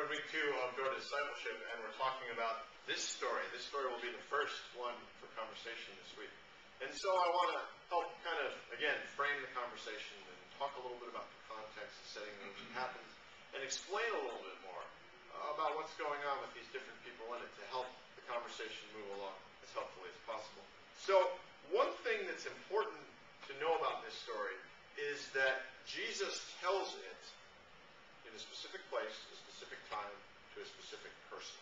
We're in week 2 of Go to Discipleship, and we're talking about this story. This story will be the first one for conversation this week. And so I want to help kind of, again, frame the conversation and talk a little bit about the context, the setting in which it happens, and explain a little bit more about what's going on with these different people in it to help the conversation move along as helpfully as possible. So one thing that's important to know about this story is that Jesus tells it in a specific place, a specific time, to a specific person.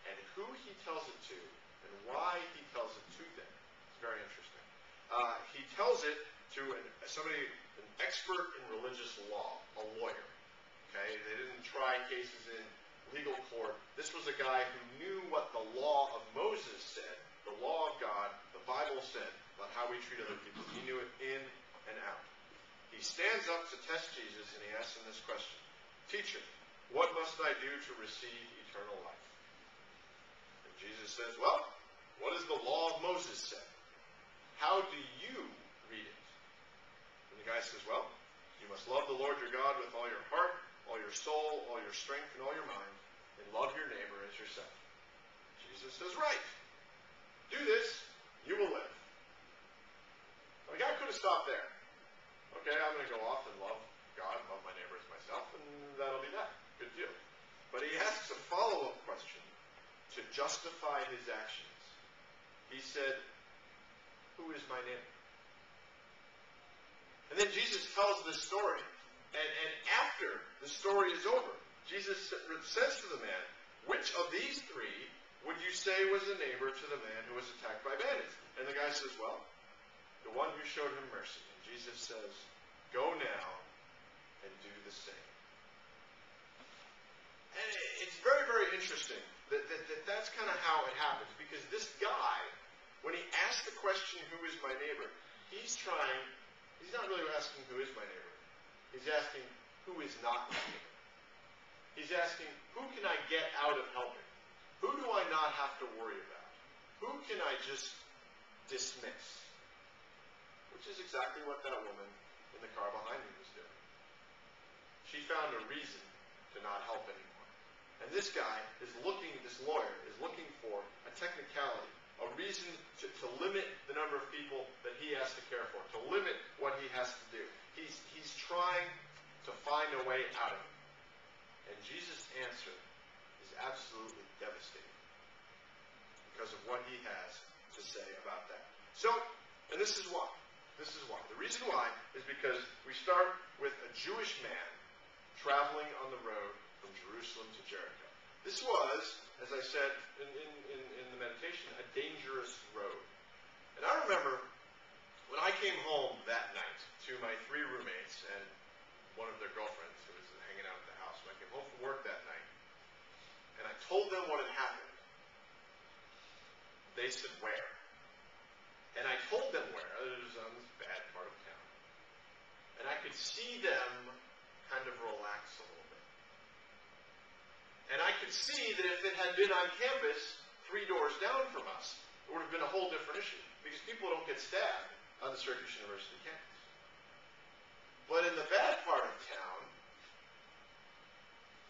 And who he tells it to and why he tells it to them is very interesting. He tells it to an expert in religious law, a lawyer. Okay, they didn't try cases in legal court. This was a guy who knew what the law of Moses said, the law of God, the Bible said about how we treat other people. He knew it in and out. He stands up to test Jesus and he asks him this question: Teacher, what must I do to receive eternal life? And Jesus says, well, what does the law of Moses say? How do you read it? And the guy says, well, you must love the Lord your God with all your heart, all your soul, all your strength, and all your mind, and love your neighbor as yourself. Jesus says, right. Do this, you will live. Now, the guy could have stopped there. Okay, I'm going to go off and love God, love my neighbor as myself, and that'll be that. Good deal. But he asks a follow-up question to justify his actions. He said, who is my neighbor? And then Jesus tells this story. And after the story is over, Jesus says to the man, which of these three would you say was a neighbor to the man who was attacked by bandits? And the guy says, well, the one who showed him mercy. And Jesus says, go now and do the same. And it's very, very interesting that's kind of how it happens. Because this guy, when he asks the question, who is my neighbor, he's not really asking who is my neighbor. He's asking, who is not my neighbor? He's asking, who can I get out of helping? Who do I not have to worry about? Who can I just dismiss? Which is exactly what that woman in the car behind me was doing. She found a reason to not help anymore. And this lawyer is looking for a technicality, a reason to limit the number of people that he has to care for, to limit what he has to do. He's trying to find a way out of it. And Jesus' answer is absolutely devastating because of what he has to say about that. So, and this is why. The reason why is because we start with a Jewish man traveling on the road from Jerusalem to Jericho. This was, as I said in the meditation, a dangerous road. And I remember when I came home that night to my 3 roommates and one of their girlfriends who was hanging out at the house. When I came home from work that night, and I told them what had happened, they said, where? And I told them where. It was on this bad part of town. And I could see them kind of relax a little bit. And I could see that if it had been on campus 3 doors down from us, it would have been a whole different issue. Because people don't get stabbed on the Syracuse University campus. But in the bad part of town,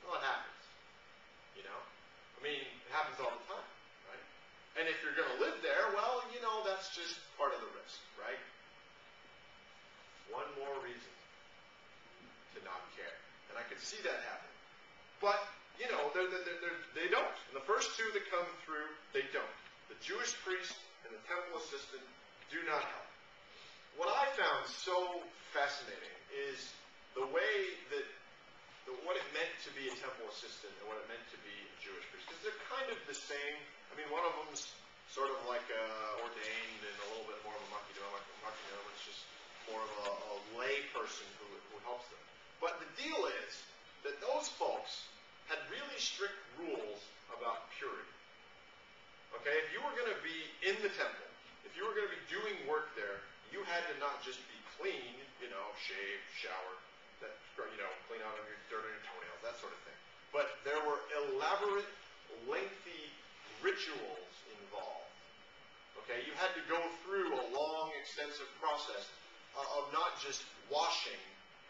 well, it happens. You know? I mean, it happens all the time, right? And if you're going to live there, well, you know, that's just part of the risk, right? One more reason to not care. And I could see that happen. But, you know, they don't. And the first 2 that come through, they don't. The Jewish priest and the temple assistant do not help. What I found so fascinating is the way that what it meant to be a temple assistant and what it meant to be a Jewish priest. Because they're kind of the same. I mean, one of them's sort of like ordained and a little bit more of a muckydoum. It's just more of a lay person who helps them. But the deal is that those folks had really strict rules about purity. Okay, if you were going to be in the temple, if you were going to be doing work there, you had to not just be clean, shave, shower, clean out your dirt on your toenails, that sort of thing. But there were elaborate, lengthy rituals involved. Okay, you had to go through a long, extensive process of not just washing,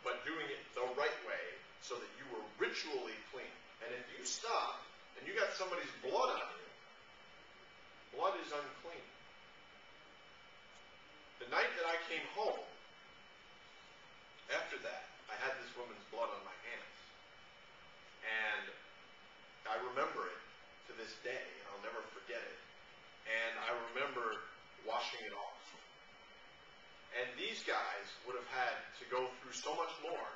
but doing it the right way so that you were ritually clean. And if you stop and you got somebody's blood on you, blood is unclean. The night that I came home, after that, I had this woman's blood on my hands. And I remember it to this day, and I'll never forget it. And I remember washing it off. And these guys would have had to go through so much more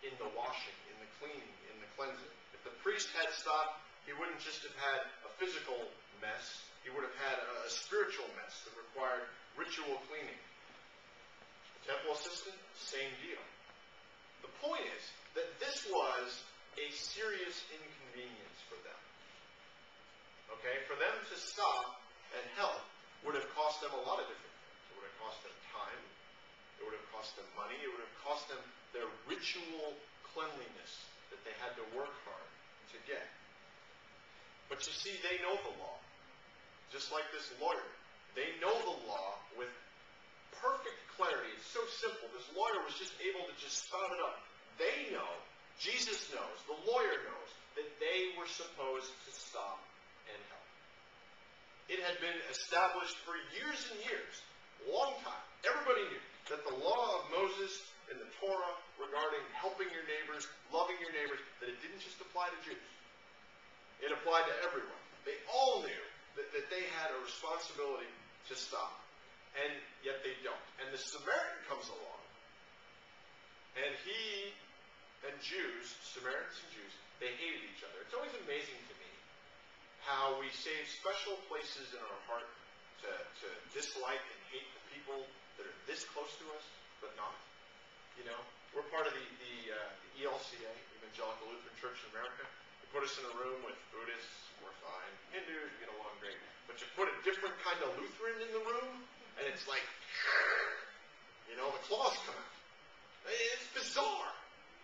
in the washing, in the cleaning, in the cleansing. If the priest had stopped, he wouldn't just have had a physical mess, he would have had a spiritual mess that required ritual cleaning. The temple assistant, same deal. The point is that this was a serious inconvenience for them. Okay? For them to stop and help would have cost them a lot of different things. It would have cost them time. It would have cost them money. It would have cost them their ritual cleanliness that they had to work hard to get. But you see, they know the law. Just like this lawyer. They know the law with perfect clarity. It's so simple. This lawyer was just able to just spout it up. They know, Jesus knows, the lawyer knows, that they were supposed to stop and help. It had been established for years and years, a long time. Everybody knew that the law of Moses in the Torah regarding helping your neighbors, loving your neighbors, that it didn't just apply to Jews. It applied to everyone. They all knew that they had a responsibility to stop. And yet they don't. And the Samaritan comes along. And he and Jews, Samaritans and Jews, they hated each other. It's always amazing to me how we save special places in our heart to dislike and hate the people that are this close to us, but not. You know, we're part of the ELCA, Evangelical Lutheran Church in America. You put us in a room with Buddhists, we're fine. Hindus, we get along great. But you put a different kind of Lutheran in the room, and it's like, you know, the claws come out. It's bizarre.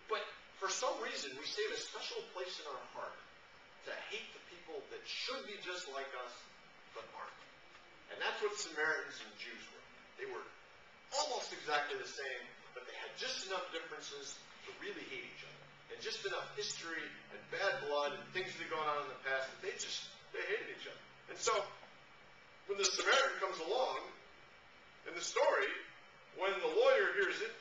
But for some reason, we save a special place in our heart to hate the people that should be just like us, but aren't. And that's what Samaritans and Jews were. They were almost exactly the same, but they had just enough differences to really hate each other. And just enough history and bad blood and things that had gone on in the past that they hated each other. And so, when the Samaritan comes along, in the story, when the lawyer hears it,